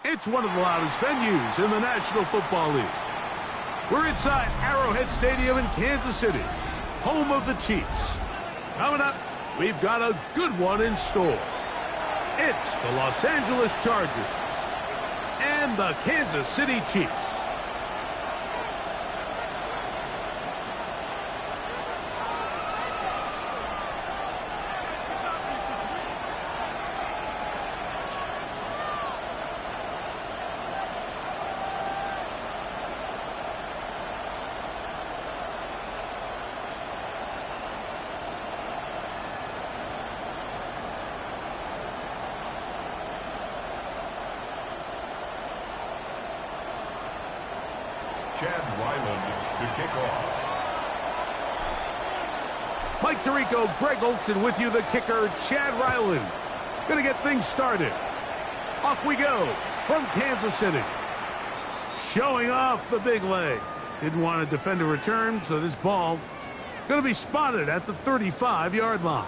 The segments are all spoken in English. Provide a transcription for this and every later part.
It's one of the loudest venues in the National Football League. We're inside Arrowhead Stadium in Kansas City, home of the Chiefs. Coming up, we've got a good one in store. It's the Los Angeles Chargers and the Kansas City Chiefs. To kick off. Mike Tirico, Greg Olson with you, the kicker, Chad Ryland. Gonna get things started. Off we go from Kansas City. Showing off the big leg. Didn't want to defend a return, so this ball gonna be spotted at the 35-yard line.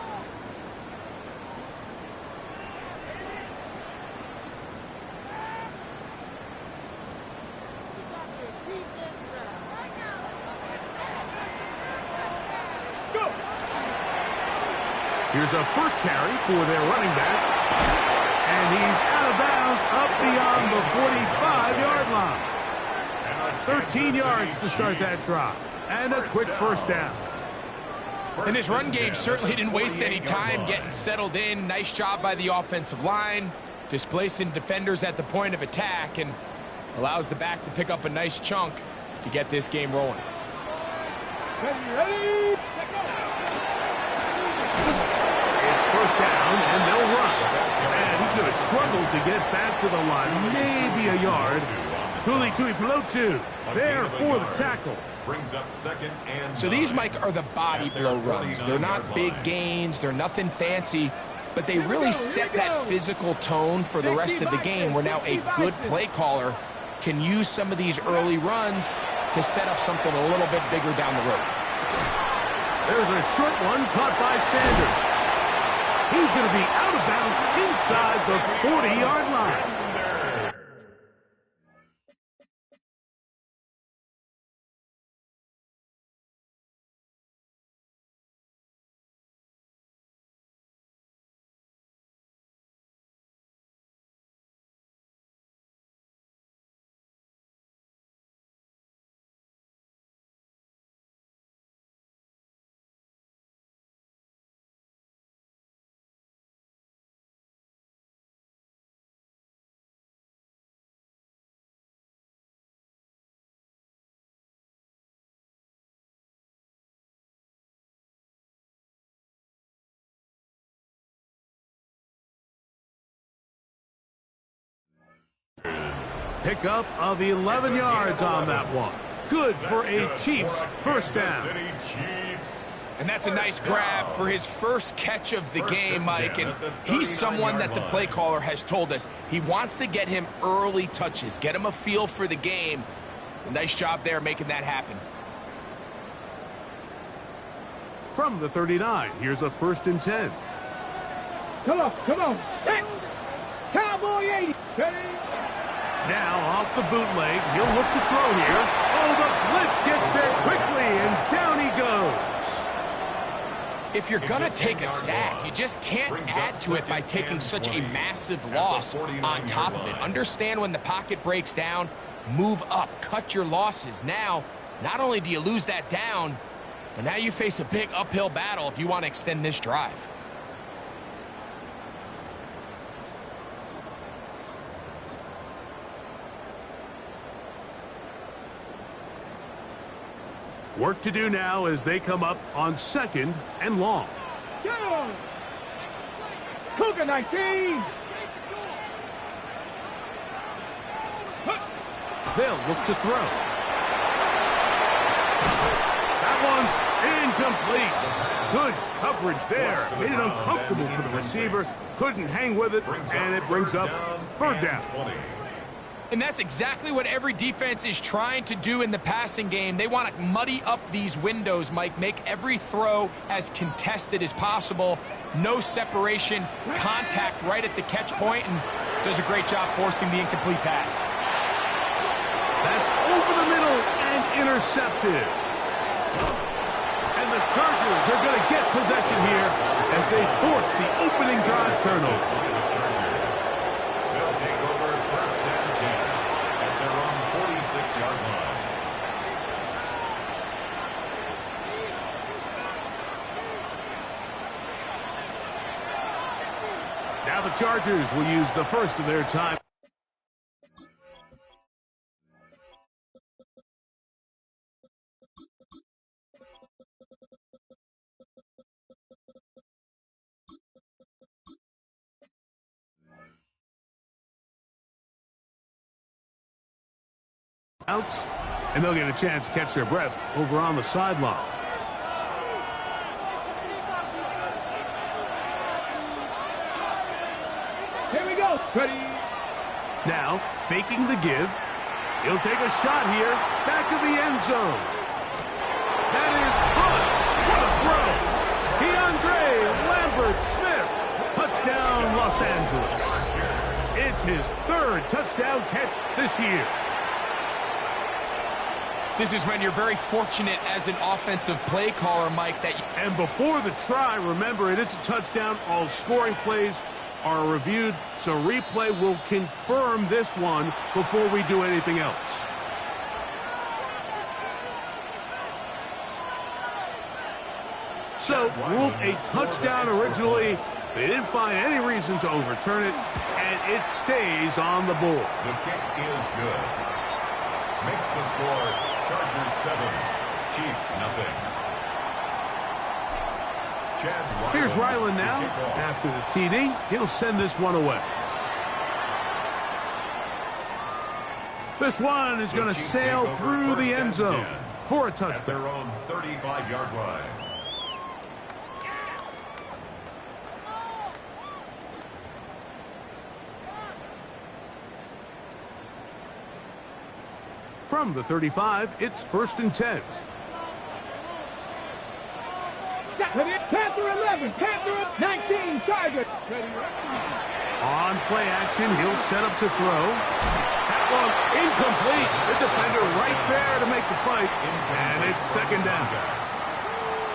Here's a first carry for their running back. And he's out of bounds up beyond the 45-yard line. 13 yards to start that drive. And a quick first down. And this run game certainly didn't waste any time getting settled in. Nice job by the offensive line, displacing defenders at the point of attack, and allows the back to pick up a nice chunk to get this game rolling. Ready? First down, and they'll run. And he's going to struggle to get back to the line. Maybe a yard. Tuli Tuipulotu there for the tackle. Brings up second and so these, Mike, are the body blow runs. They're not big gains. They're nothing fancy. But they really set that physical tone for the rest of the game, where now a good play caller can use some of these early runs to set up something a little bit bigger down the road. There's a short one caught by Sanders. He's going to be out of bounds inside the 40-yard line. Pickup of 11 yards on that one. Good for a Chiefs first down. And that's a nice grab for his first catch of the game, Mike. And he's someone that the play caller has told us he wants to get him early touches, get him a feel for the game. A nice job there making that happen. From the 39, here's a 1st and 10. Come on. Hey. Cowboy 80. Now off the bootleg, he'll look to throw here. Oh, the blitz gets there quickly, and down he goes. If you're going to take a sack, you just can't add to it by taking such a massive loss on top of it. Understand when the pocket breaks down, move up, cut your losses. Now, not only do you lose that down, but now you face a big uphill battle if you want to extend this drive. Work to do now as they come up on 2nd and long. Go! Cougar 19! They'll look to throw. That one's incomplete. Good coverage there. Made it uncomfortable for the receiver. Couldn't hang with it, and it brings up third down. And that's exactly what every defense is trying to do in the passing game. They want to muddy up these windows, Mike, make every throw as contested as possible. No separation, contact right at the catch point, and does a great job forcing the incomplete pass. That's over the middle and intercepted. And the Chargers are going to get possession here as they force the opening drive turnover. They'll take over first and 10 at their own 46-yard line. Now the Chargers will use the first of their time. And they'll get a chance to catch their breath over on the sideline. Here we go. Ready. Now, faking the give. He'll take a shot here. Back of the end zone. That is good. What a throw. DeAndre Lambert-Smith. Touchdown, Los Angeles. It's his third touchdown catch this year. This is when you're very fortunate as an offensive play caller, Mike, that And before the try, remember, it is a touchdown. All scoring plays are reviewed, so replay will confirm this one before we do anything else. So, ruled a touchdown originally. They didn't find any reason to overturn it, and it stays on the board. The kick is good. Makes the score Chargers 7, Chiefs nothing. Here's Ryland now. After the TD, he'll send this one away. This one is going to sail through the end zone for a touchdown. At their own 35-yard line. From the 35, it's 1st and 10. Panther 11, Panther 19, Chargers. On play action, he'll set up to throw. That one incomplete. The defender right there to make the play. And it's second down.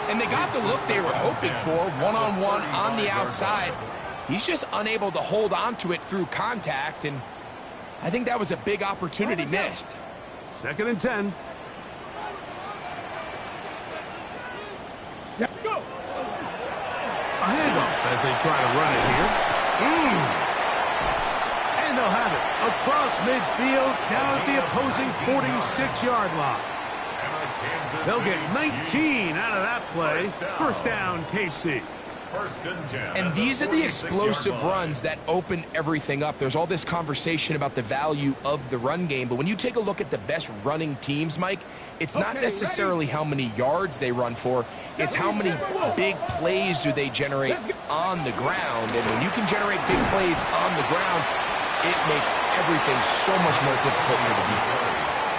and they got the look they were hoping for, one-on-one on the outside. He's just unable to hold on to it through contact, and I think that was a big opportunity missed. 2nd and 10. Let's go. A handoff as they try to run it here. And they'll have it across midfield down at the opposing 46-yard line. They'll get 19 out of that play. First down, KC. And these are the explosive runs that open everything up. There's all this conversation about the value of the run game, but when you take a look at the best running teams, Mike, it's not necessarily how many yards they run for, it's how many big plays do they generate on the ground. And when you can generate big plays on the ground, it makes everything so much more difficult for the defense.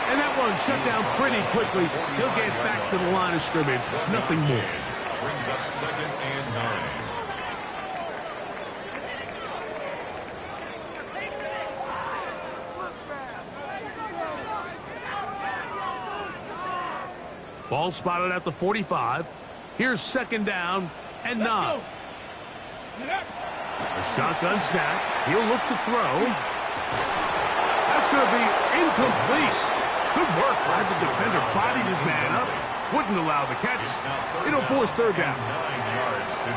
And that one shut down pretty quickly. He'll get back to the line of scrimmage. Nothing more. Brings up 2nd and 9. Ball spotted at the 45. Here's 2nd down and 9. A shotgun snap. He'll look to throw. That's going to be incomplete. Good work as the defender bodied his man up. Wouldn't allow the catch. It'll force 3rd down.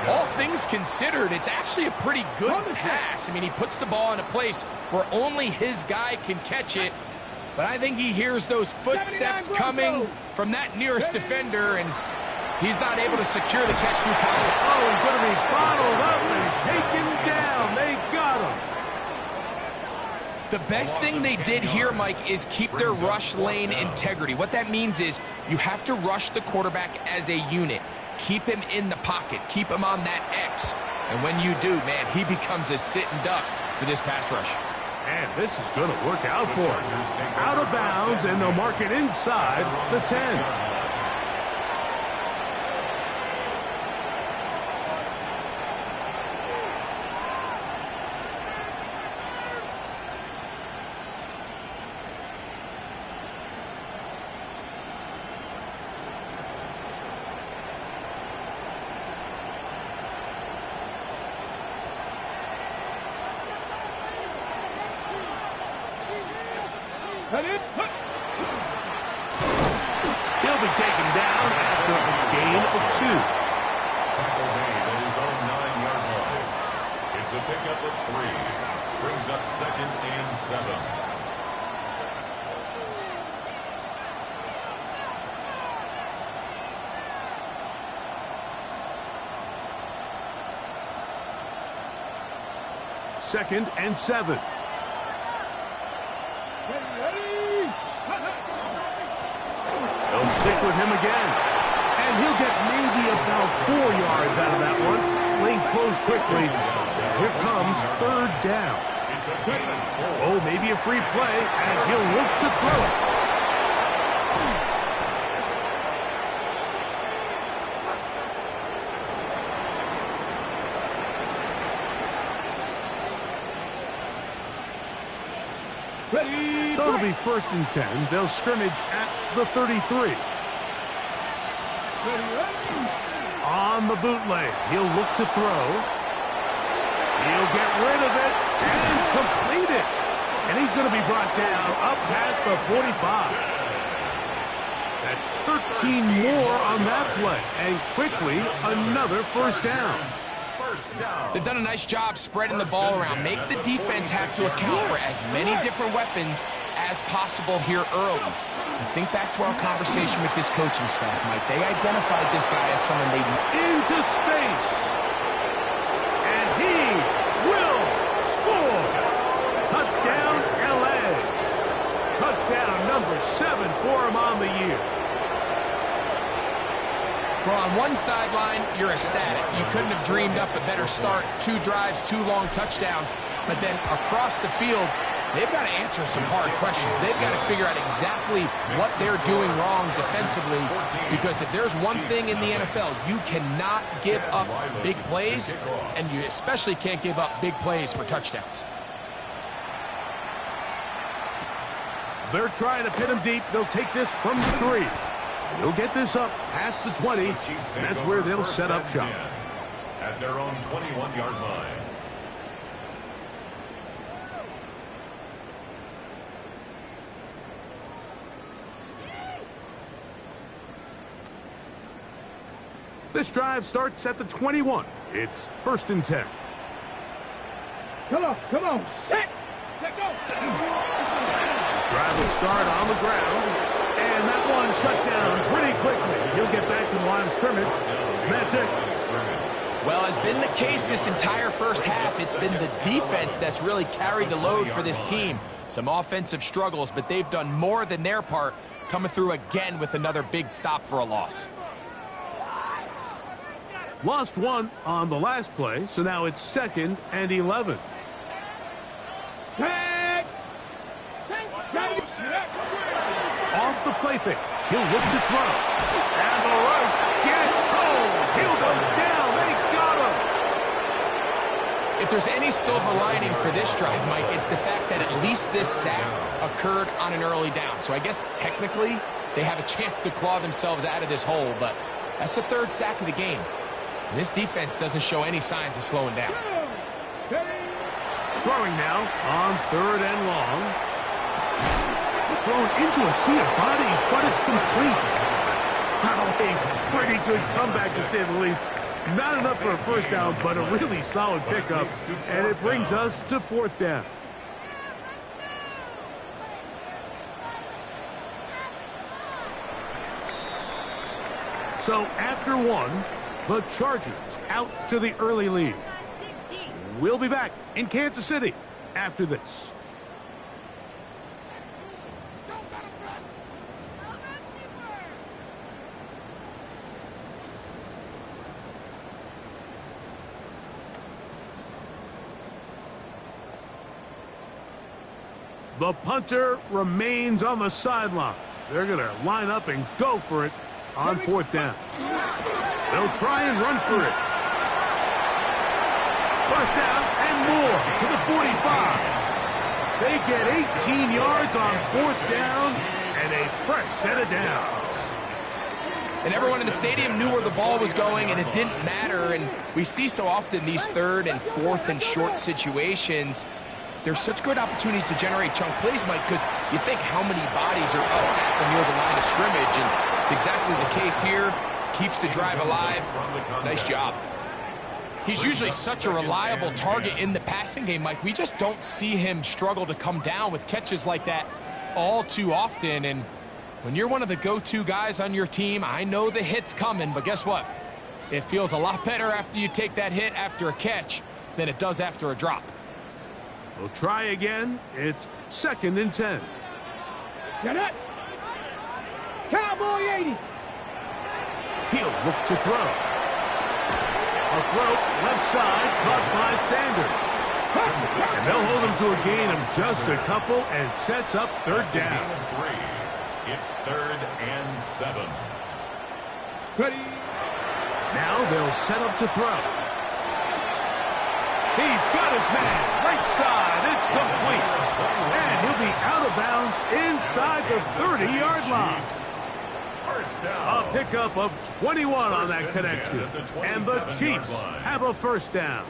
All things considered, it's actually a pretty good pass. I mean, he puts the ball in a place where only his guy can catch it. But I think he hears those footsteps coming from that nearest defender, and he's not able to secure the catch through contact. Oh, he's going to be bottled up and taken down. They got him. The best thing they did here, Mike, is keep their rush lane integrity. What that means is you have to rush the quarterback as a unit. Keep him in the pocket. Keep him on that X. And when you do, man, he becomes a sitting duck for this pass rush. And this is going to work out for him. Out of bounds, and they'll mark it inside the 10. He'll be taken down after a gain of 2. Tackle made at his own 9-yard line. It's a pickup of 3. Brings up 2nd and 7. Second and 7. They'll stick with him again. And he'll get maybe about 4 yards out of that one. Lane closed quickly. Here comes 3rd down. Oh, maybe a free play as he'll look to throw it. So it'll be 1st and 10. They'll scrimmage at the 33. On the bootleg, he'll look to throw. He'll get rid of it and complete it. And he's going to be brought down up past the 45. That's 13 more on that play. And quickly, another 1st down. They've done a nice job spreading the ball around. Make the defense have to account for as many different weapons as possible here early. And think back to our conversation with this coaching staff, Mike. They identified this guy as someone they... Into space. And he will score. Touchdown, L.A. Touchdown number 7 for him on the year. Well, on one sideline, you're ecstatic. You couldn't have dreamed up a better start. 2 drives, 2 long touchdowns. But then across the field, they've got to answer some hard questions. They've got to figure out exactly what they're doing wrong defensively. Because if there's one thing in the NFL, you cannot give up big plays, and you especially can't give up big plays for touchdowns. They're trying to pin him deep. They'll take this from the 3. They'll get this up past the 20. And that's where they'll set up shop. At their own 21-yard line. This drive starts at the 21. It's 1st and 10. Come on, set, let go. Drive will start on the ground. And that one shut down pretty quickly. He'll get back to the line of scrimmage. And that's it. Well, has been the case this entire first half. It's been the defense that's really carried the load for this team. Some offensive struggles, but they've done more than their part, coming through again with another big stop for a loss. Lost 1 on the last play, so now it's 2nd and 11. Tag! Off the play fake. He'll look to throw. And the rush gets home. He'll go down. They got him. If there's any silver lining for this drive, Mike, it's the fact that at least this sack occurred on an early down. So I guess technically they have a chance to claw themselves out of this hole, but that's the 3rd sack of the game. And this defense doesn't show any signs of slowing down. Throwing now on 3rd and long. Thrown into a sea of bodies, but it's complete. Wow, a pretty good comeback to say the least. Not enough for a 1st down, but a really solid pickup. And it brings us to 4th down. So after 1, the Chargers out to the early lead. We'll be back in Kansas City after this. The punter remains on the sideline. They're going to line up and go for it on fourth down. They'll try and run for it. First down and more to the 45. They get 18 yards on fourth down and a fresh set of downs. And everyone in the stadium knew where the ball was going, and it didn't matter. And we see so often these third and fourth and short situations, there's such good opportunities to generate chunk plays, Mike, because you think how many bodies are up at or near the line of scrimmage, and it's exactly the case here. Keeps the drive alive. Nice job. He's usually such a reliable target in the passing game, Mike. We just don't see him struggle to come down with catches like that all too often. And when you're one of the go-to guys on your team, I know the hit's coming, but guess what? It feels a lot better after you take that hit after a catch than it does after a drop. We'll try again. It's 2nd and 10. Get it. Cowboy 80. He'll look to throw. A throw left side caught by Sanders. And they'll hold him to a gain of just a couple and sets up third down. It's 3rd and 7. Ready. Now they'll set up to throw. He's got his man right side. It's complete. And he'll be out of bounds inside the 30-yard line. A pickup of 21 on that connection. And the Chiefs have a first down.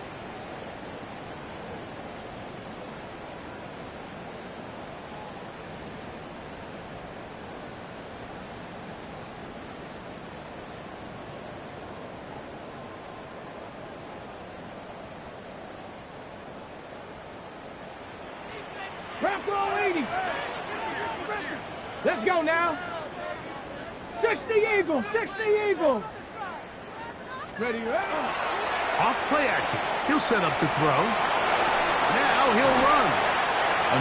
Bronco 80. Let's go now. 60 Eagles. 60 Eagles. Ready. Off play action. He'll set up to throw. Now he'll run.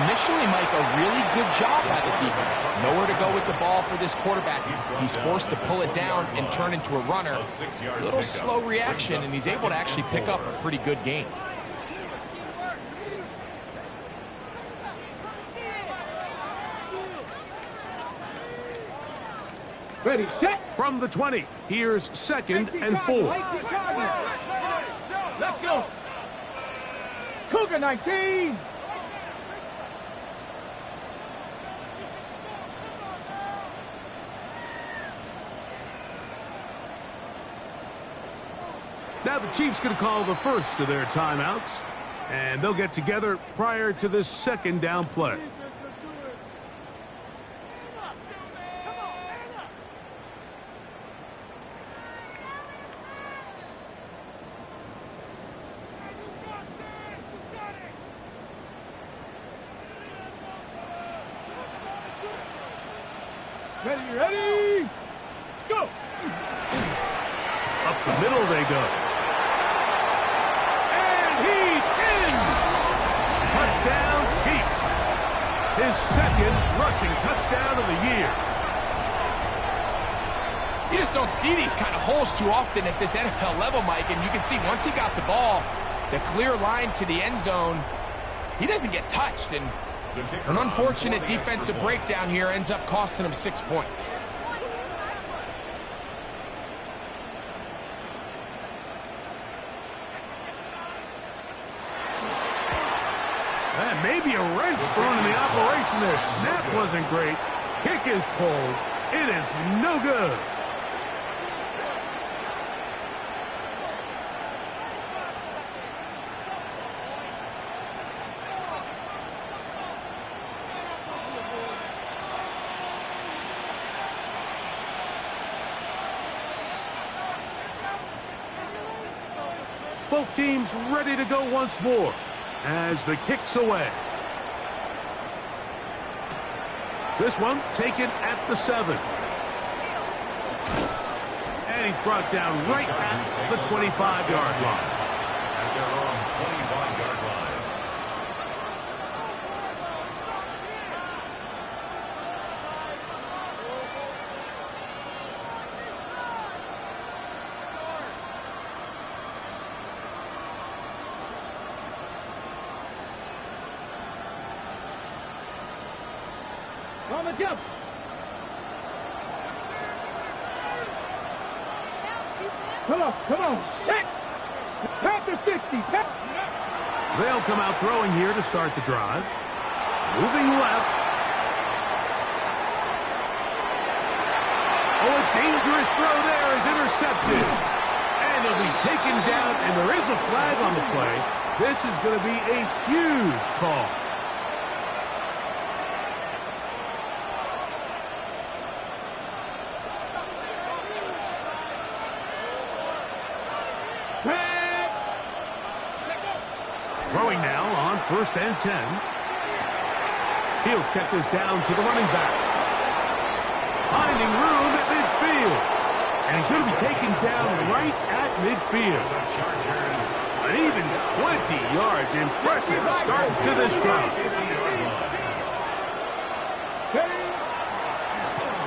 Initially, Mike, a really good job by the defense. Nowhere to go with the ball for this quarterback. He's forced to pull it down and turn into a runner. A little slow reaction, and he's able to actually pick up a pretty good gain. Ready, set. From the 20, here's 2nd and 4. Let's go. Cougar 19. Now the Chiefs going to call the first of their timeouts, and they'll get together prior to this 2nd down play. Ready, ready. Let's go. Up the middle they go. And he's in! Touchdown, Chiefs. His 2nd rushing touchdown of the year. You just don't see these kind of holes too often at this NFL level, Mike, and you can see once he got the ball, the clear line to the end zone, he doesn't get touched, and an unfortunate defensive breakdown here ends up costing him 6 points. And maybe a wrench thrown in the operation there. Snap wasn't great. Kick is pulled. It is no good. Both teams ready to go once more as the kick's away. This one taken at the 7. And he's brought down right at the 25-yard line. At their own 25-yard line. On the jump. Come on, set. Past the 60. They'll come out throwing here to start the drive. Moving left. Oh, a dangerous throw there is intercepted. And he'll be taken down, and there is a flag on the play. This is going to be a huge call. Throwing now on 1st and 10. He'll check this down to the running back. Finding room at midfield. And he's going to be taken down right at midfield. An even 20 yards. Impressive start to this drive.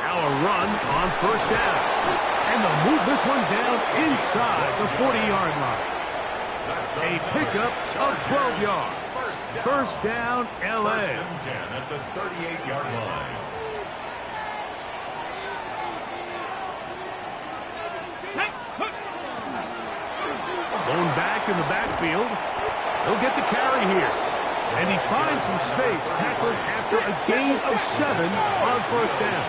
Now a run on 1st down. And they'll move this one down inside the 40-yard line. A pickup of 12 yards. 1st down, L.A. 1st and 10 at the 38-yard line. Going back in the backfield. He'll get the carry here. And he finds some space, tackled after a gain of 7 on 1st down.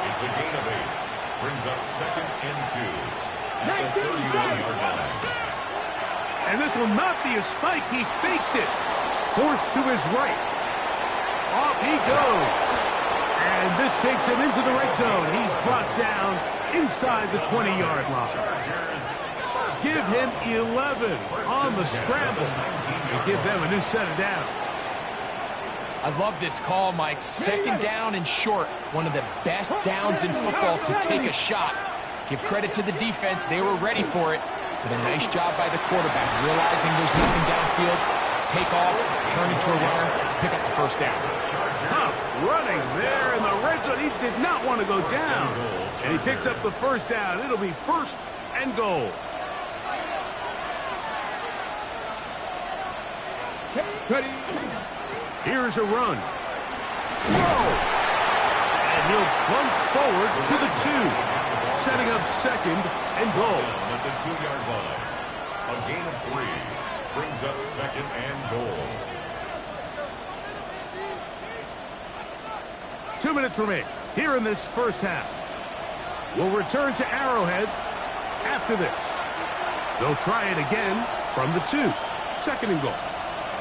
It's a gain of 8. Brings up 2nd and 2 at the 31-yard line. And this will not be a spike. He faked it. Forced to his right. Off he goes. And this takes him into the red zone. He's brought down inside the 20-yard line. Give him 11 on the scramble. And give them a new set of downs. I love this call, Mike. 2nd down and short. One of the best downs in football to take a shot. Give credit to the defense. They were ready for it. But a nice job by the quarterback, realizing there's nothing downfield. Take off, turn into a runner, pick up the 1st down. Tough running there in the red zone. He did not want to go down. And he picks up the 1st down. It'll be 1st and goal. Ready. Here's a run. Whoa! And he'll plunge forward to the 2. Setting up 2nd and goal. At the 2-yard line. A gain of 3 brings up 2nd and goal. 2 minutes remain here in this 1st half. We'll return to Arrowhead after this. They'll try it again from the 2. 2nd and goal.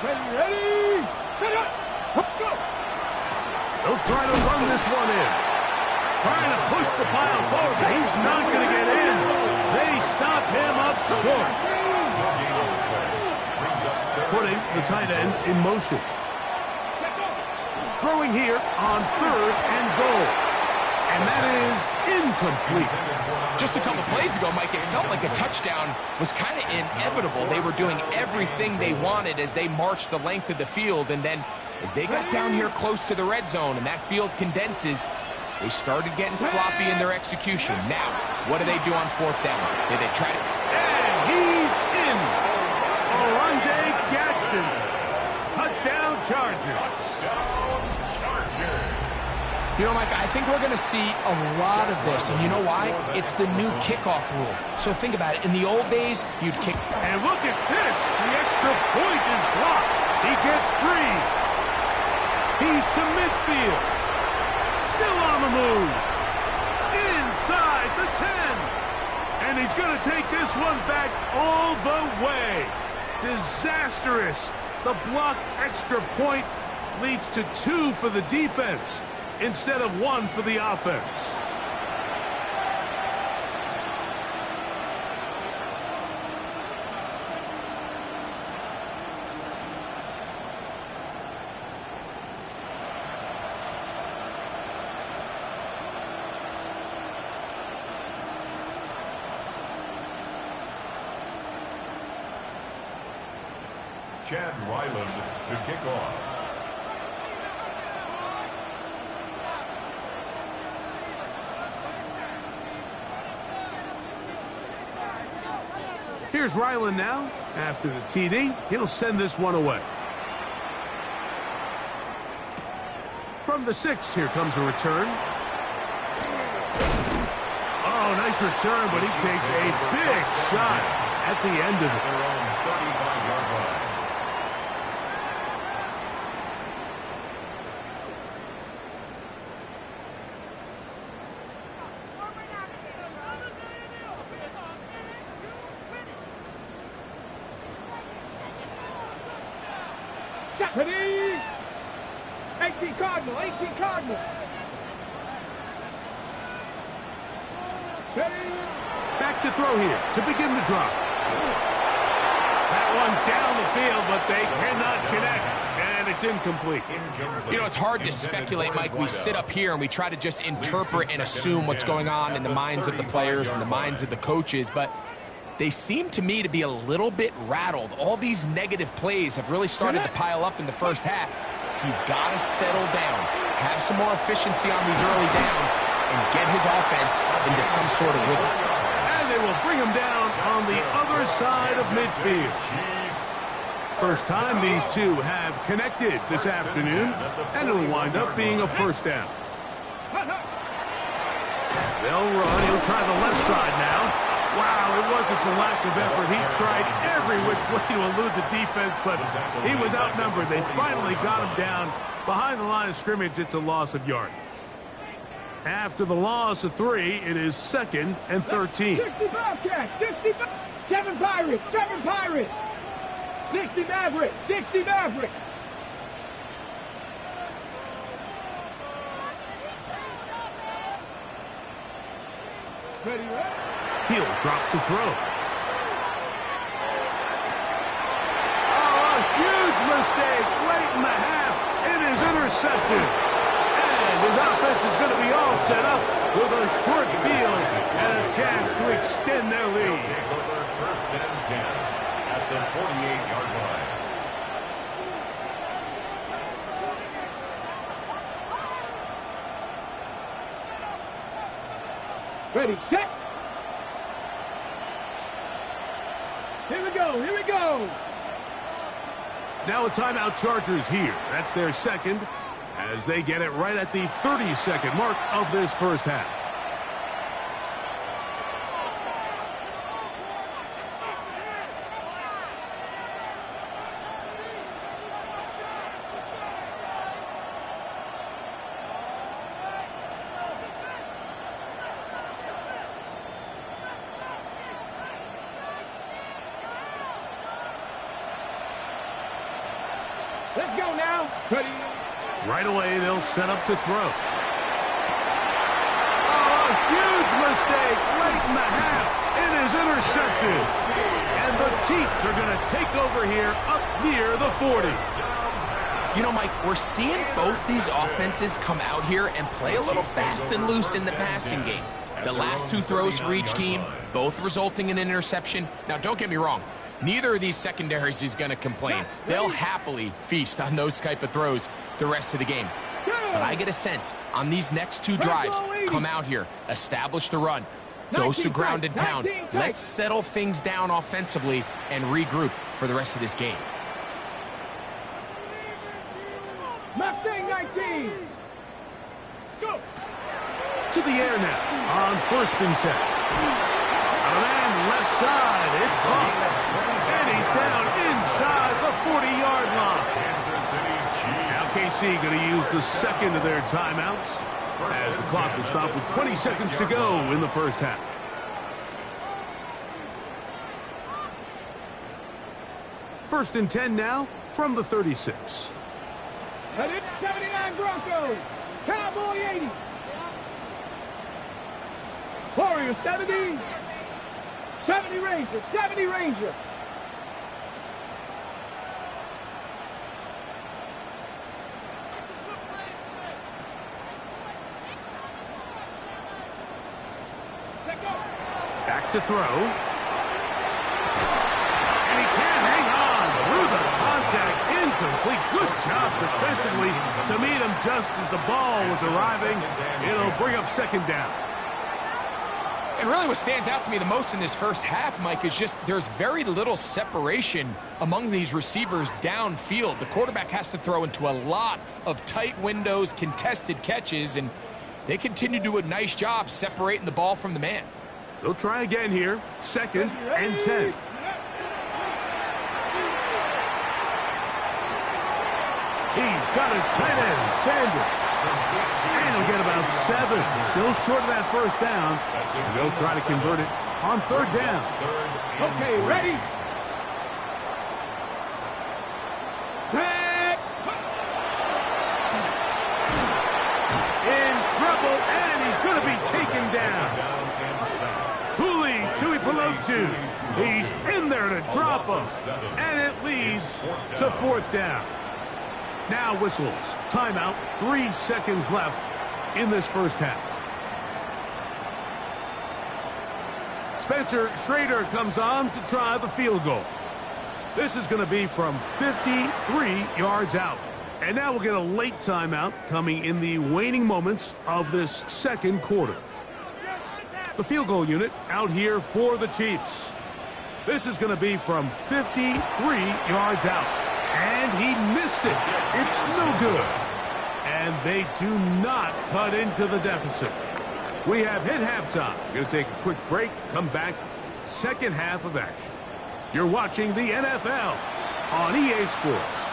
Ready. Set up. Let's go. They'll try to run this one in. Trying to push the pile forward, but he's not going to get in. They stop him up short. Putting the tight end in motion. Throwing here on 3rd and goal. And that is incomplete. Just a couple plays ago, Mike, it felt like a touchdown was kind of inevitable. They were doing everything they wanted as they marched the length of the field. And then as they got down here close to the red zone and that field condenses, they started getting sloppy in their execution. Now, what do they do on 4th down? Did they try to... And he's in. Oronde Gadsden. Touchdown Chargers. You know, Mike, I think we're going to see a lot of this. And you know why? It's the new kickoff rule. So think about it. In the old days, you'd kick... And look at this. The extra point is blocked. He gets free. He's to midfield. Still on the move. Inside the 10. And he's going to take this one back all the way. Disastrous. The blocked extra point leads to 2 for the defense instead of 1 for the offense. Chad Ryland to kick off. Here's Ryland now. After the TD, he'll send this one away. From the 6, here comes a return. Oh, nice return, but he takes a big shot at the end of it. Their own 35-yard line. Ready? 18 Cardinal, 18 Cardinal. Ready? Back to throw here to begin the drop. That one down the field, but they cannot connect, and it's incomplete. You know, it's hard to speculate, Mike. We sit up here and we try to just interpret and assume what's going on in the minds of the players and the minds of the coaches, but they seem to me to be a little bit rattled. All these negative plays have really started to pile up in the first half. He's got to settle down, have some more efficiency on these early downs, and get his offense into some sort of rhythm. And they will bring him down on the other side of midfield. First time these two have connected this afternoon, and it'll wind up being a first down. They'll run. He'll try the left side now. Wow, it wasn't for lack of effort. He tried every which way to elude the defense, but he was outnumbered. They finally got him down behind the line of scrimmage. It's a loss of yardage. After the loss of 3, it is 2nd and 13. 60 Bobcats, 65. 7 Pirates, 7 Pirates. 60 Mavericks, 60 Mavericks. Ready, right? He'll drop to throw. Oh, a huge mistake late in the half. It is intercepted. And his offense is going to be all set up with a short field and a chance to extend their lead. Take over 1st and 10 at the 48-yard line. Ready, set. Here we go, here we go. Now a timeout, Chargers here. That's their 2nd as they get it right at the 30-second mark of this first half. Let's go now. Ready. Right away, they'll set up to throw. Oh, a huge mistake late in the half. It is intercepted. And the Chiefs are going to take over here up near the 40. You know, Mike, we're seeing both these offenses come out here and play a little fast and loose in the passing game. The last 2 throws for each team, both resulting in an interception. Now, don't get me wrong. Neither of these secondaries is going to complain. They'll happily feast on those type of throws the rest of the game. But I get a sense on these next 2 drives, come out here, establish the run, goes to ground and pound. Let's settle things down offensively and regroup for the rest of this game. Mustang 19. Let's go. To the air now on 1st and 10. A man left side. It's caught. And he's down inside the 40-yard line. Kansas City Chiefs. Now KC going to use the 2nd of their timeouts as the clock will stop with 20 seconds to go in the first half. First and 10 now from the 36. 79 Broncos. Cowboy 80. Warriors 70. 70 Rangers. 70 Rangers. Back to throw. And he can't hang on through the contact. Incomplete. Good job defensively to meet him just as the ball was arriving. It'll bring up 2nd down. And really what stands out to me the most in this first half, Mike, is just there's very little separation among these receivers downfield. The quarterback has to throw into a lot of tight windows, contested catches, and they continue to do a nice job separating the ball from the man. They'll try again here. 2nd and 10. He's got his tight end, Sanders. And he'll get about 7. Still short of that first down. And they'll try to convert it on 3rd down. Okay, ready? Set. In trouble, and he's going to be taken down. Tui Pelotu. He's in there to drop him. And it leads to 4th down. Now whistles. Timeout. 3 seconds left in this first half. Spencer Schrader comes on to try the field goal. This is going to be from 53 yards out. And now we'll get a late timeout coming in the waning moments of this second quarter. The field goal unit out here for the Chiefs. This is going to be from 53 yards out. And he missed it. It's no good. And they do not cut into the deficit. We have hit halftime. We're going to take a quick break, come back, second half of action. You're watching the NFL on EA Sports.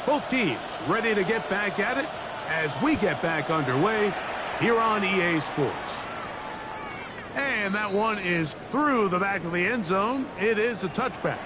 Both teams ready to get back at it as we get back underway here on EA Sports. And that one is through the back of the end zone. It is a touchback.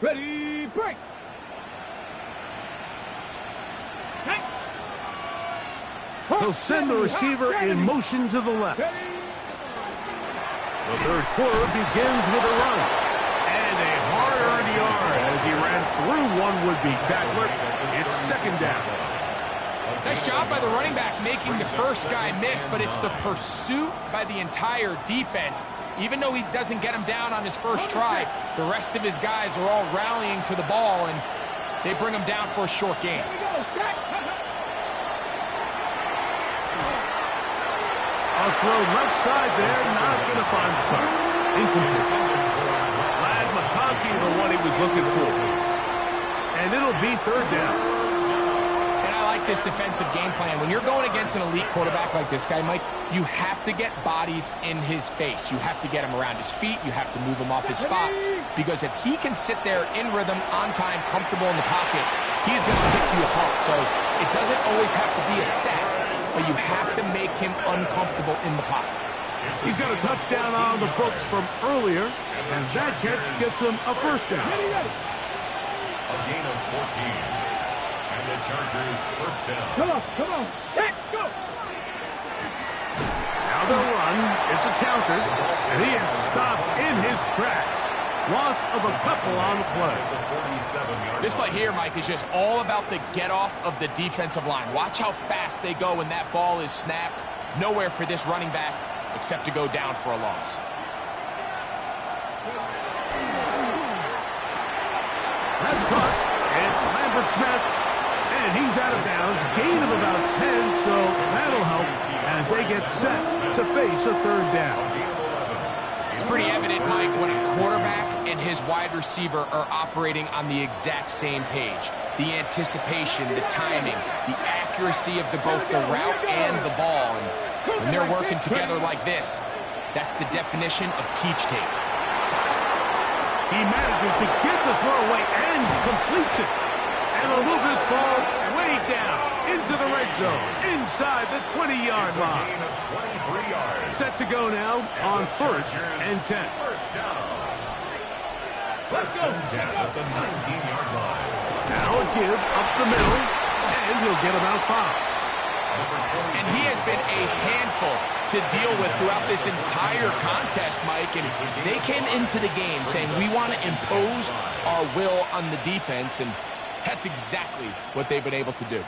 Ready, break. He'll send the receiver in motion to the left. The third quarter begins with a run. And a hard-earned yard as he ran through one would-be tackler. It's 2nd down. Nice job by the running back making the first guy miss, but it's the pursuit by the entire defense. Even though he doesn't get him down on his first try, the rest of his guys are all rallying to the ball, and they bring him down for a short gain. A throw left side there, not going to find the target. Incomplete. Lad McConkey, the one he was looking for. And it'll be 3rd down. And I like this defensive game plan. When you're going against an elite quarterback like this guy, Mike, you have to get bodies in his face. You have to get him around his feet. You have to move him off his spot. Because if he can sit there in rhythm, on time, comfortable in the pocket, he's going to pick you apart. So it doesn't always have to be a sack, but you have to make him uncomfortable in the pocket. He's got a touchdown on the books from earlier, and that catch gets him a first down. A gain of 14. And the Chargers first down. Come on. Set, go. Now they'll run. It's a counter, and he is stopped in his tracks. Loss of a couple on the play. This play here, Mike, is just all about the get-off of the defensive line. Watch how fast they go when that ball is snapped. Nowhere for this running back except to go down for a loss. That's caught. It's Lambert Smith, and he's out of bounds. Gain of about 10, so that'll help as they get set to face a third down. It's pretty evident, Mike, when a quarterback and his wide receiver are operating on the exact same page. The anticipation, the timing, the accuracy of both the route and the ball. And when they're working together like this, that's the definition of teach tape. He manages to get the throw away and completes it. And will move this ball way down into the red zone, inside the 20-yard line. Set to go now on 1st and 10. First and 10 at the 19-yard line. Now a give up the middle, and he'll get about 5. And he has been a handful to deal with throughout this entire contest, Mike. And they came into the game saying, we want to impose our will on the defense, and that's exactly what they've been able to do.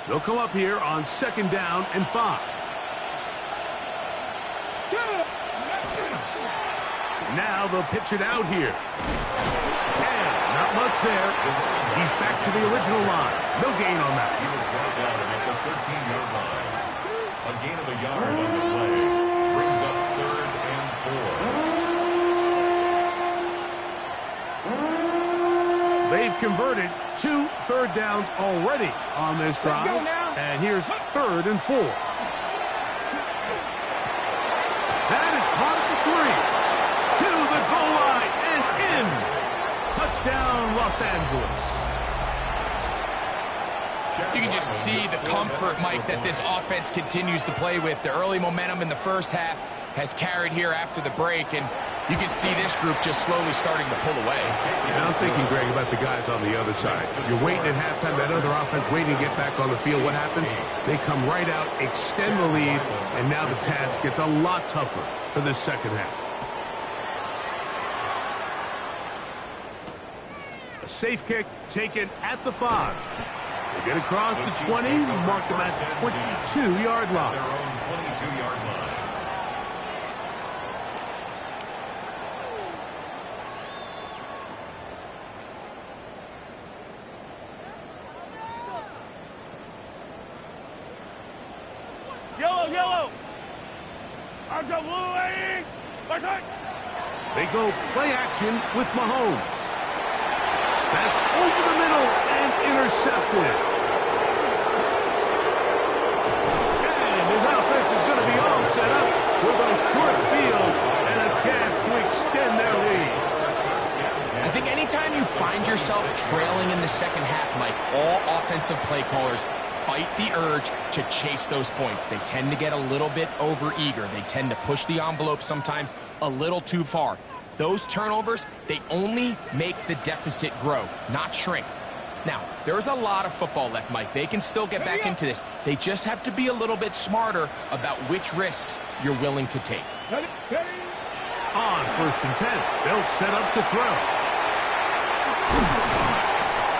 They'll come up here on 2nd down and 5. Now they'll pitch it out here. And not much there. He's back to the original line. No gain on that. He was brought down at the 13-yard line. A gain of a yard on the play. Brings up 3rd and 4. They've converted 2 third downs already on this drive. And here's 3rd and 4. That is caught at the 3. To the goal line and in. Touchdown, Los Angeles. You can just see the comfort, Mike, that this offense continues to play with. The early momentum in the first half has carried here after the break, and you can see this group just slowly starting to pull away. And I'm thinking, Greg, about the guys on the other side. You're waiting at halftime, that other offense waiting to get back on the field. What happens? They come right out, extend the lead, and now the task gets a lot tougher for this second half. A safe kick taken at the 5. They get across the 20, mark them at the 22-yard line. Their own 22-yard line. Yellow. They go play action with Mahomes. That's over the middle and intercepted. And his offense is going to be all set up with a short field and a chance to extend their lead. I think anytime you find yourself trailing in the second half, Mike, all offensive play callers fight the urge to chase those points. They tend to get a little bit overeager. They tend to push the envelope sometimes a little too far. Those turnovers, they only make the deficit grow, not shrink. Now, there's a lot of football left, Mike. They can still get back into this. They just have to be a little bit smarter about which risks you're willing to take. On 1st and 10, they'll set up to throw.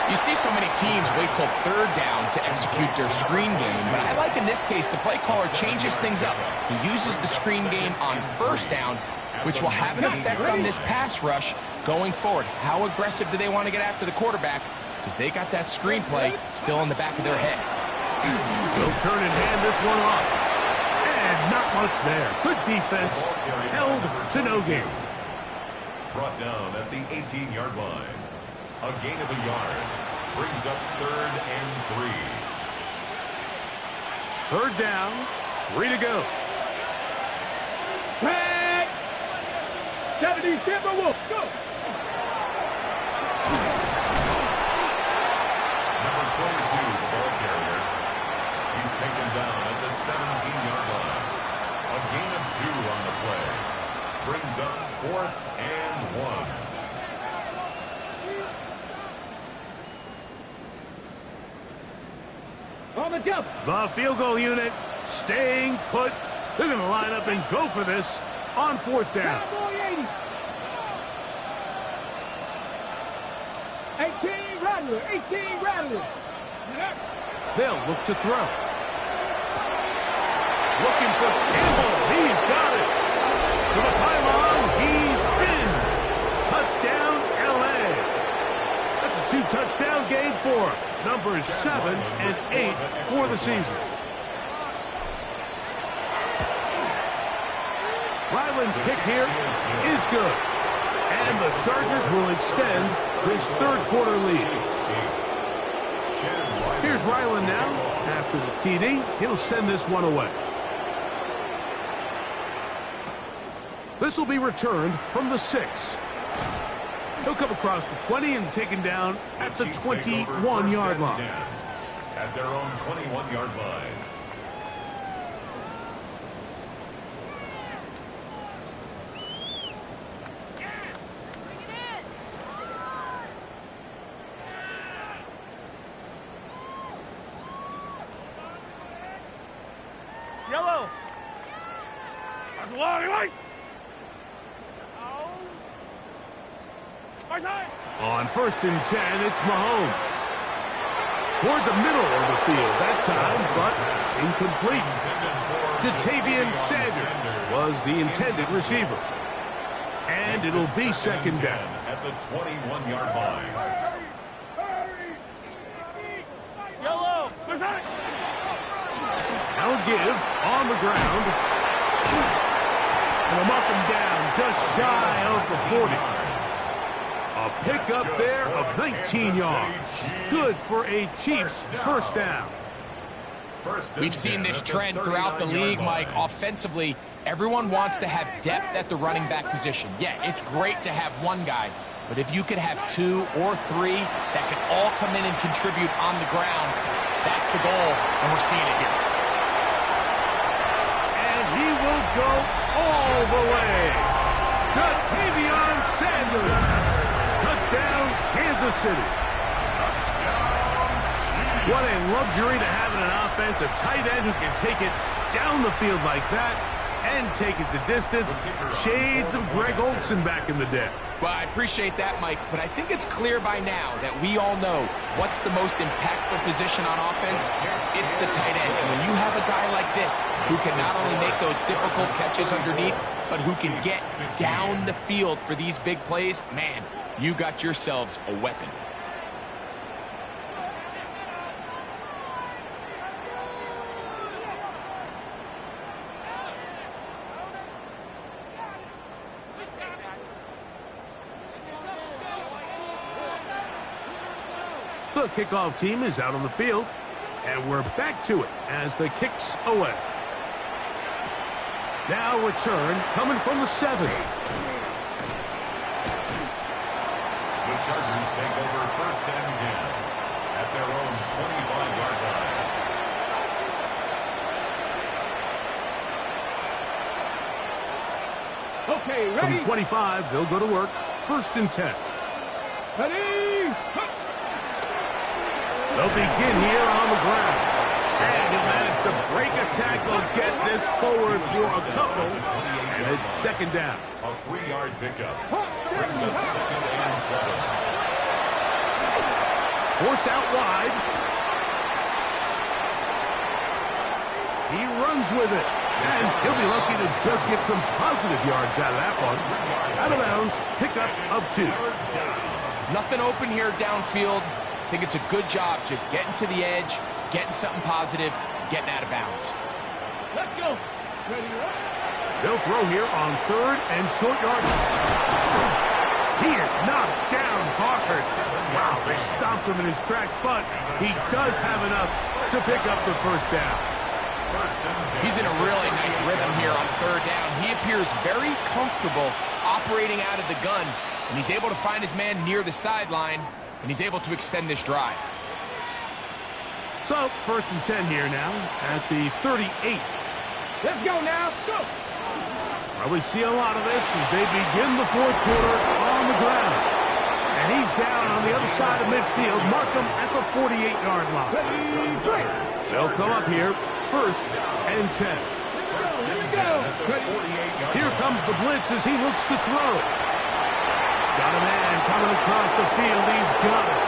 You see so many teams wait till 3rd down to execute their screen game, but I like in this case the play caller changes things up. He uses the screen game on 1st down, which will have an effect on this pass rush going forward. How aggressive do they want to get after the quarterback? Because they got that screenplay still in the back of their head. They'll turn and hand this one off. And not much there. Good defense. Held to no gain. Brought down at the 18-yard line. A gain of a yard. Brings up 3rd and 3. 3rd down, 3 to go. Tag! 70 Timberwolves, go! Number 22, the ball carrier. He's taken down at the 17-yard line. A gain of 2 on the play. Brings up 4th and 1. On the jump. The field goal unit staying put. They're going to line up and go for this on 4th down. Cowboy 80. 18 Rattler, 18 Rattler. They'll look to throw. Looking for Campbell. He's got it. To the pylon. He's in. Touchdown, L.A. That's a 2-touchdown game for him. Numbers 7 and 8 for the season. Ryland's kick here is good. And the Chargers will extend this 3rd quarter lead. Here's Ryland now. After the TD, he'll send this one away. This will be returned from the 6. He'll come across the 20 and taken down at the 21-yard line. At their own 21-yard line. Yellow. That's a long way. On 1st and 10, it's Mahomes. Toward the middle of the field that time, but incomplete. Jatavian Sanders was the intended receiver. And it'll be 2nd down. At the 21-yard line. Yellow. Now give on the ground. And a up and down just shy of the 40. A pickup there of 19 yards. Good for a Chiefs 1st down. We've seen this trend throughout the league, Mike. Offensively, everyone wants to have depth at the running back position. Yeah, it's great to have one guy, but if you could have 2 or 3 that can all come in and contribute on the ground, that's the goal, and we're seeing it here. And he will go all the way. Jatavian Sanders. Touchdown, Kansas City. What a luxury to have in an offense, a tight end who can take it down the field like that and take it the distance. Shades of Greg Olsen back in the day. Well, I appreciate that, Mike, but I think it's clear by now that we all know what's the most impactful position on offense. It's the tight end. And when you have a guy like this who can not only make those difficult catches underneath, but who can get down the field for these big plays, man, you got yourselves a weapon. The kickoff team is out on the field, and we're back to it as the kick's away. Now return coming from the 7. The Chargers take over 1st and 10 at their own 25-yard line. Okay, ready? From 25, they'll go to work. 1st and 10. Ready? They'll begin here on the ground. And he'll manage to break a tackle, get this forward for a couple, and it's 2nd down. A 3-yard pickup. Brings up 2nd and 7. Forced out wide. He runs with it. And he'll be lucky to just get some positive yards out of that one. Out of bounds, pickup of 2. Nothing open here downfield. I think it's a good job just getting to the edge, getting something positive, getting out of bounds. Let's go. Ready, right? They'll throw here on 3rd and short yardage. He is knocked down hard. Wow, they stomped him in his tracks, but he does have enough to pick up the first down. He's in a really nice rhythm here on third down. He appears very comfortable operating out of the gun, and he's able to find his man near the sideline, and he's able to extend this drive. So, 1st and 10 here now at the 38. Let's go now. Go. Well, we see a lot of this as they begin the 4th quarter on the ground. And he's down on the other side of midfield. Mark him at the 48-yard line. They'll come up here, 1st and 10. Here comes the blitz as he looks to throw. Got a man coming across the field. He's got it.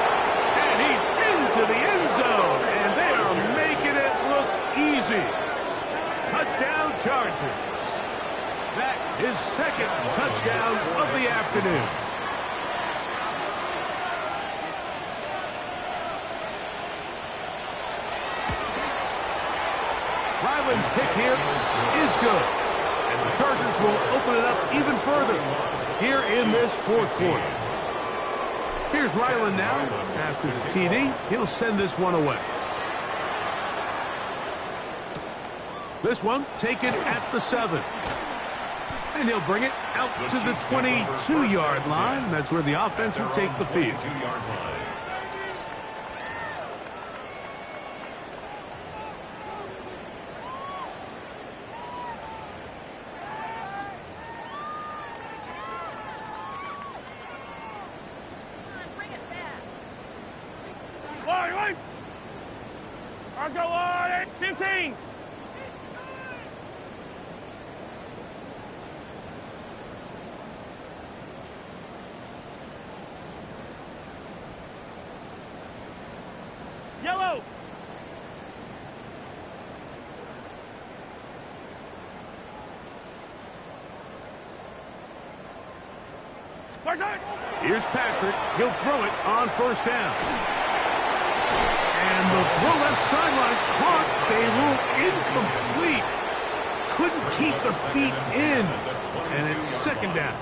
And he's into the end zone. And they are making it look easy. Touchdown Chargers. That is 2nd touchdown of the afternoon. Ryland's kick here is good. And the Chargers will open it up even further here in this 4th quarter. Here's Ryland now. After the TD, he'll send this one away. This one taken at the 7. And he'll bring it out to the 22-yard line. That's where the offense will take the field. I'll go on 15. Yellow. Here's Patrick. He'll throw it on 1st down. And the throw left sideline caught. They rule incomplete. Couldn't keep the feet in. And it's 2nd down.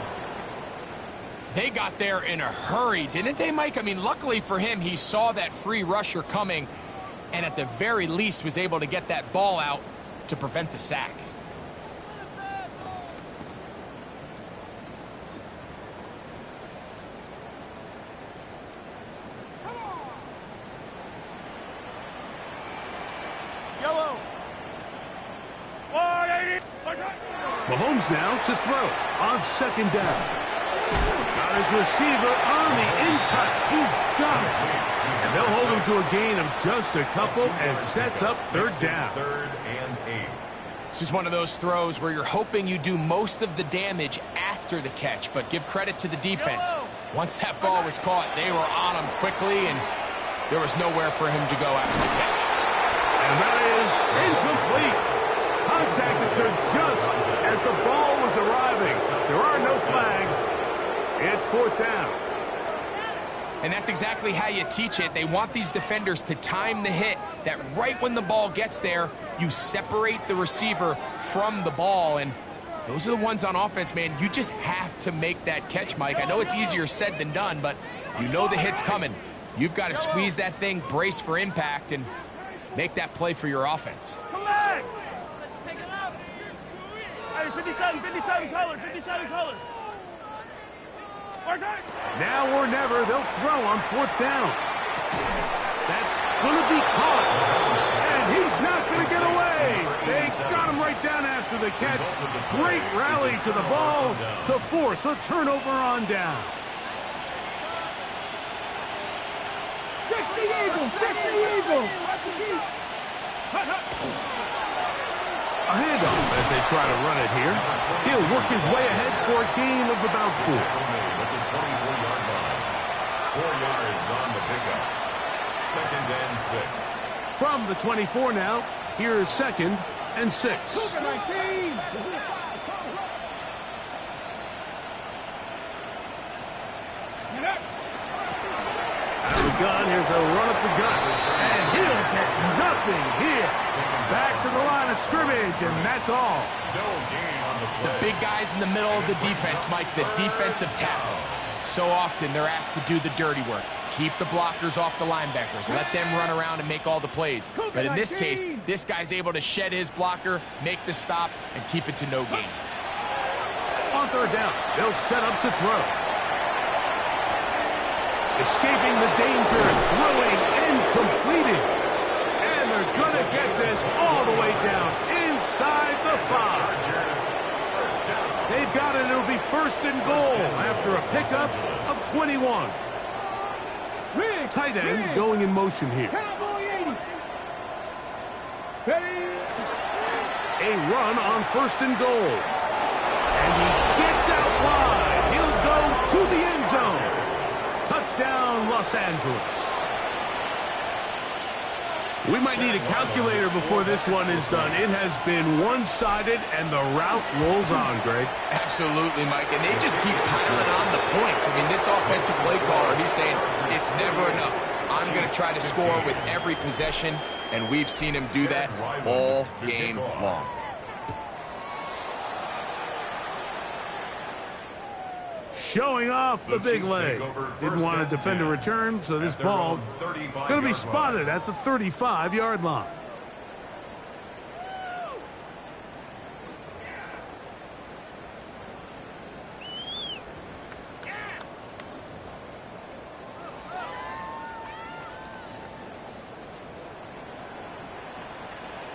They got there in a hurry, didn't they, Mike? I mean, luckily for him, he saw that free rusher coming and at the very least was able to get that ball out to prevent the sack. Yellow. Mahomes now to throw on 2nd down. Got his receiver on the in-cut. He's got it. And they'll hold him to a gain of just a couple and sets up 3rd down. 3rd and 8. This is one of those throws where you're hoping you do most of the damage after the catch, but give credit to the defense. Once that ball was caught, they were on him quickly, and there was nowhere for him to go after the catch. And that is incomplete. Contact occurred just as the ball was arriving. There are no flags. It's 4th down. And that's exactly how you teach it. They want these defenders to time the hit, that right when the ball gets there, you separate the receiver from the ball. And those are the ones on offense, man. You just have to make that catch, Mike. I know it's easier said than done, but you know the hit's coming. You've got to squeeze that thing, brace for impact, and make that play for your offense. Come back. Take it up. Hey, 57 color, 57 color. Now or never, they'll throw on 4th down. That's going to be caught. And he's not going to get away. They got him right down after the catch. Great rally to the ball to force a turnover on down. 60 Eagles, 60 Eagles. A handoff as they try to run it here. He'll work his way ahead for a gain of about 4. 24-yard line. 4 yards on the pickup. 2nd and 6. From the 24 now, here's 2nd and 6. Out of the gun, here's a run up the gut. And he'll get nothing here. Back to the line of scrimmage, and that's all. No gain on the play. The big guys in the middle of the defense, Mike, the defensive tackles. So often they're asked to do the dirty work. Keep the blockers off the linebackers. Let them run around and make all the plays. But in this case, this guy's able to shed his blocker, make the stop, and keep it to no gain. On third down, they'll set up to throw. Escaping the danger, throwing and completing. And they're going to get this all the way down inside the 5. They've got it. It'll be first and goal after a pickup of 21. Tight end going in motion here. A run on first and goal. And he gets out wide. He'll go to the end zone. Touchdown, Los Angeles. We might need a calculator before this one is done. It has been one-sided, and the route rolls on, Greg. Absolutely, Mike, and they just keep piling on the points. I mean, this offensive play caller, he's saying it's never enough. I'm going to try to score with every possession, and we've seen him do that all game long. Showing off the big leg. Didn't want to defend a return, so this ball going to be spotted at the 35-yard line.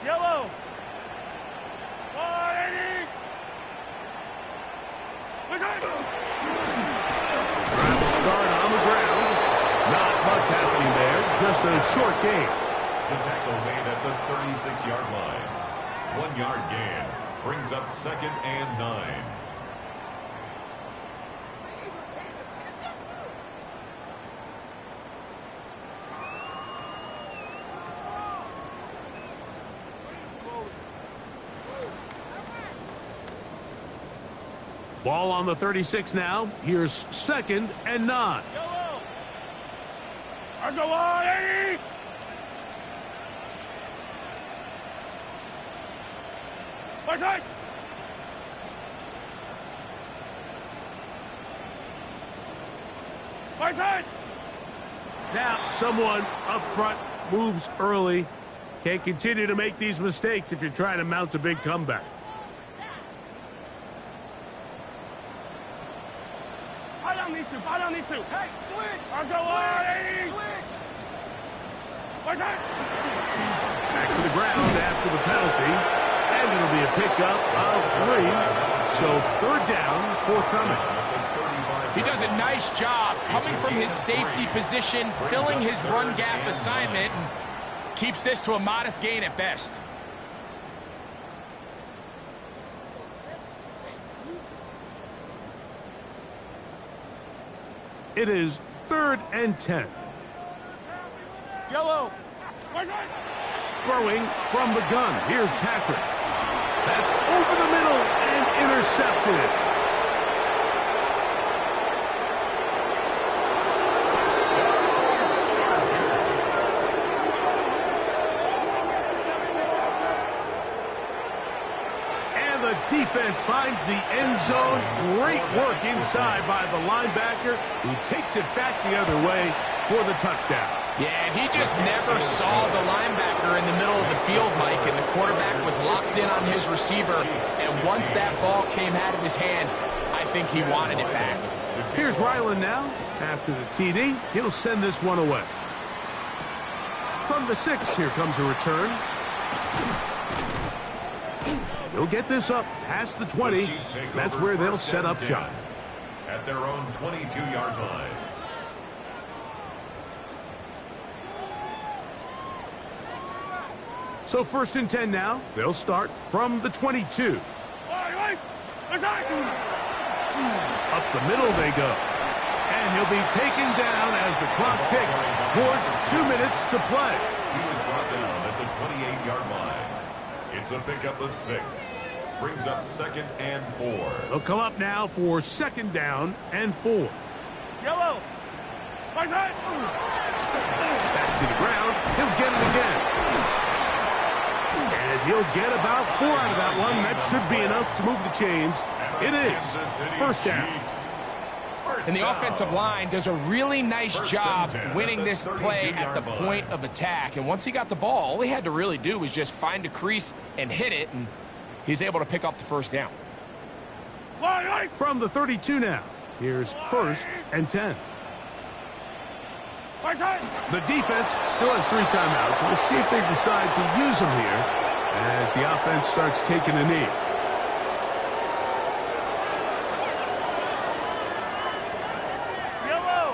Yellow. Start on the ground. Not much happening there. Just a short gain. The tackle made at the 36-yard line. 1 yard gain. Brings up second and 9. Ball on the 36 now. Here's second and 9. Yellow. Let's go on, Eddie. My side. My side. Now, someone up front moves early. Can't continue to make these mistakes if you're trying to mount a big comeback. Fight on these two. Hey, switch. Let's go on, Eddie. Switch. My side. Back to the ground after the penalty. And it'll be a pickup of 3. So third down, forthcoming. He does a nice job coming from his safety position, filling his run gap assignment, and keeps this to a modest gain at best. It is third and 10. Yellow. Throwing from the gun. Here's Patrick. That's over the middle and intercepted. And the defense finds the end zone. Great work inside by the linebacker, who takes it back the other way for the touchdown. Yeah, and he just never saw the linebacker in the middle of the field, Mike, and the quarterback was locked in on his receiver. And once that ball came out of his hand, I think he wanted it back. Here's Ryland now. After the TD, he'll send this one away. From the 6, here comes a return. He'll get this up past the 20. That's where they'll set up shop. At their own 22-yard line. So first and 10 now. They'll start from the 22. Up the middle they go. And he'll be taken down as the clock ticks towards 2 minutes to play. He was brought down at the 28-yard line. It's a pickup of 6. Brings up second and 4. They'll come up now for second down and 4. Yellow. My side. Back to the ground. He'll get it again. And he'll get about 4 out of that one. That should be enough to move the chains. It is first down. First And the down. offensive line does a really nice First job and 10 winning at the this play at the 32-yard line. point of attack. And once he got the ball, all he had to really do was just find a crease and hit it, and he's able to pick up the first down. From the 32 now, here's 1st and 10. The defense still has 3 timeouts. We'll see if they decide to use them here as the offense starts taking a knee.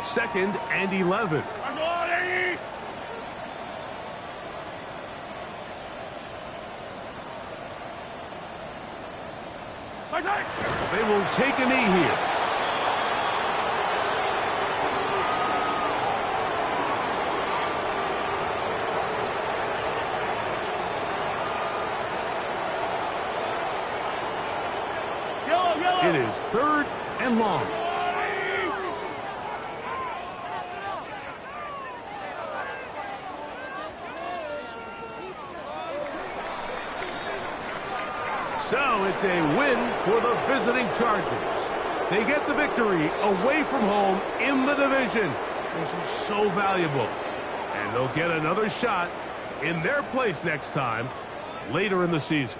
Second and 11. They will take a knee here. It is 3rd and long. So it's a win for the visiting Chargers. They get the victory away from home in the division. This was so valuable. And they'll get another shot in their place next time later in the season.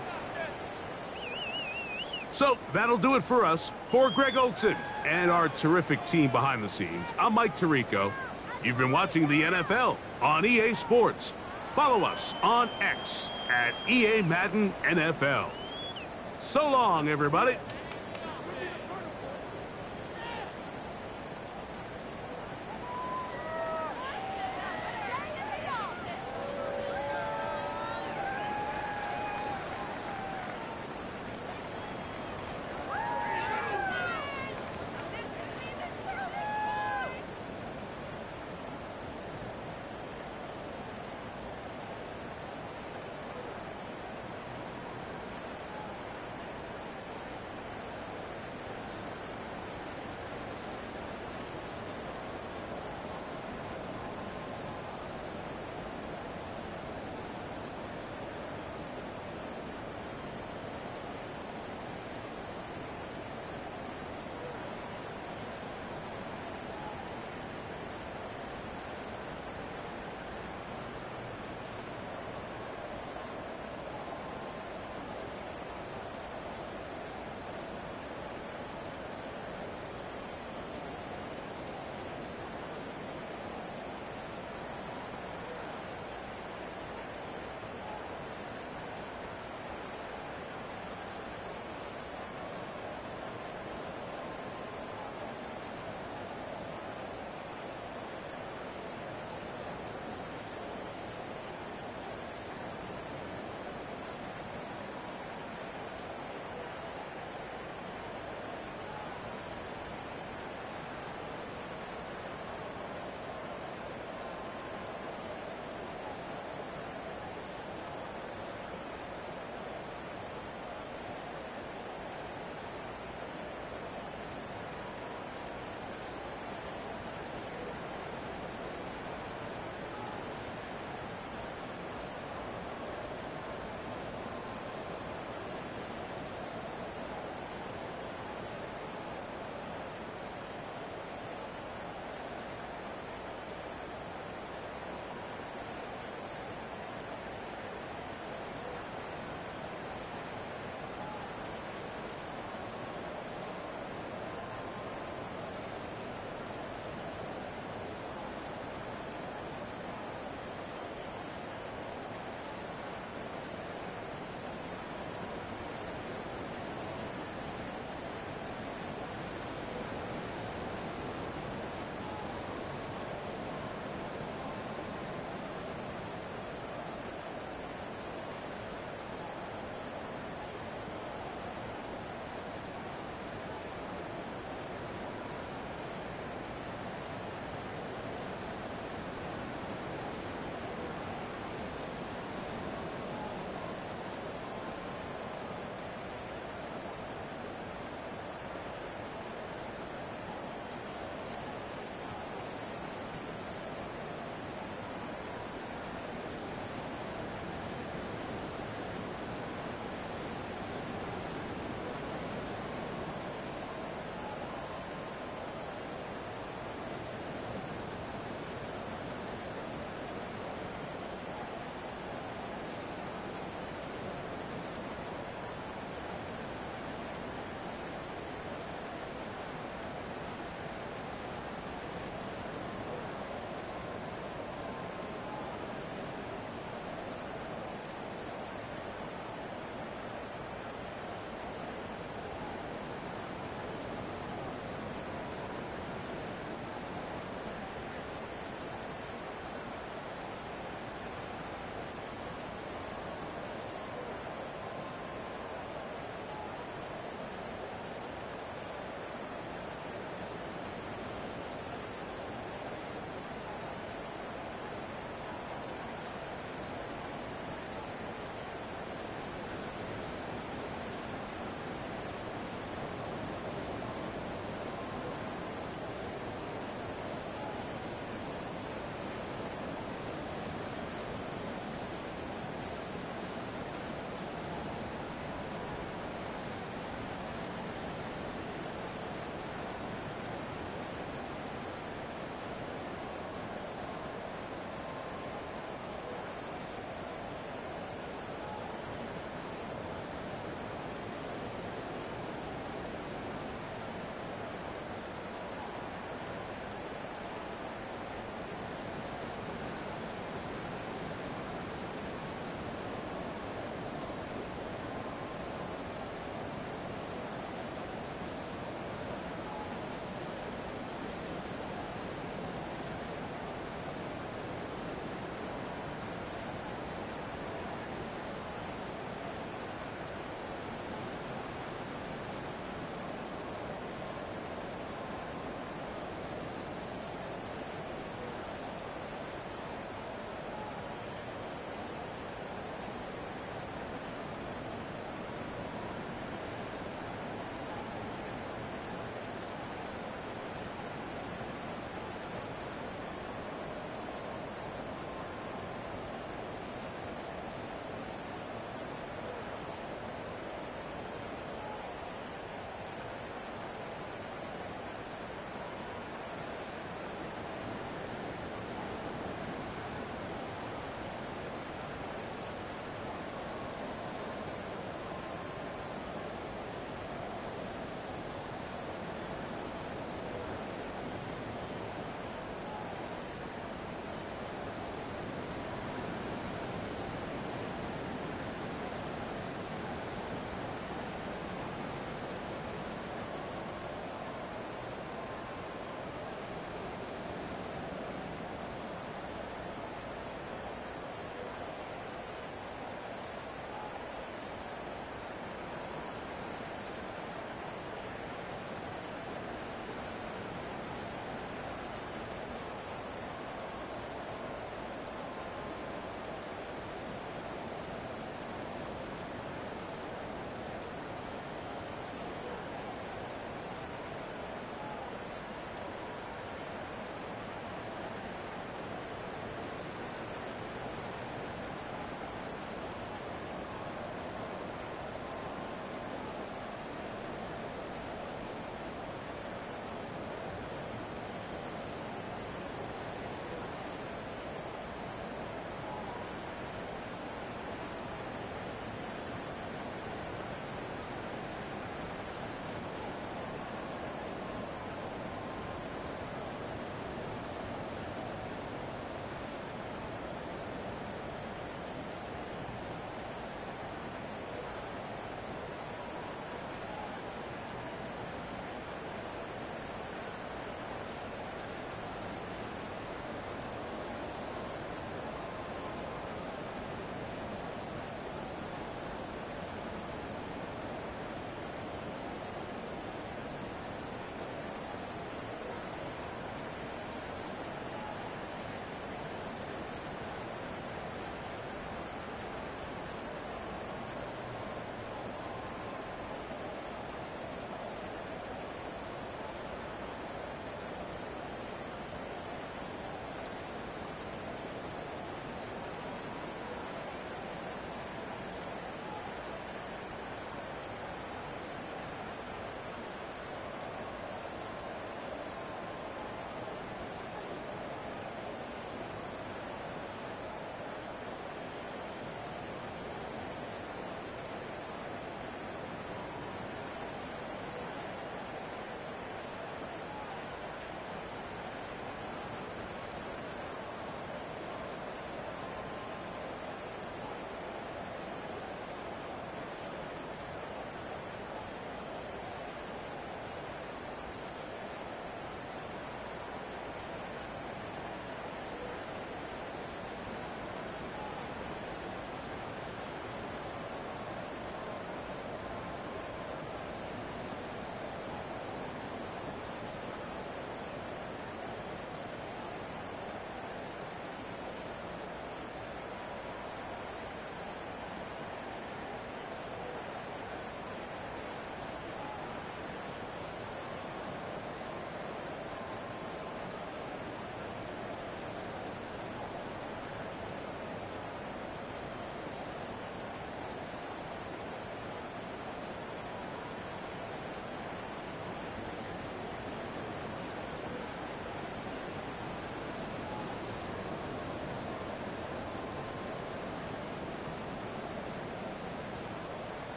So that'll do it for us. For Greg Olson and our terrific team behind the scenes, I'm Mike Tirico. You've been watching the NFL on EA Sports. Follow us on X at EA Madden NFL. So long, everybody.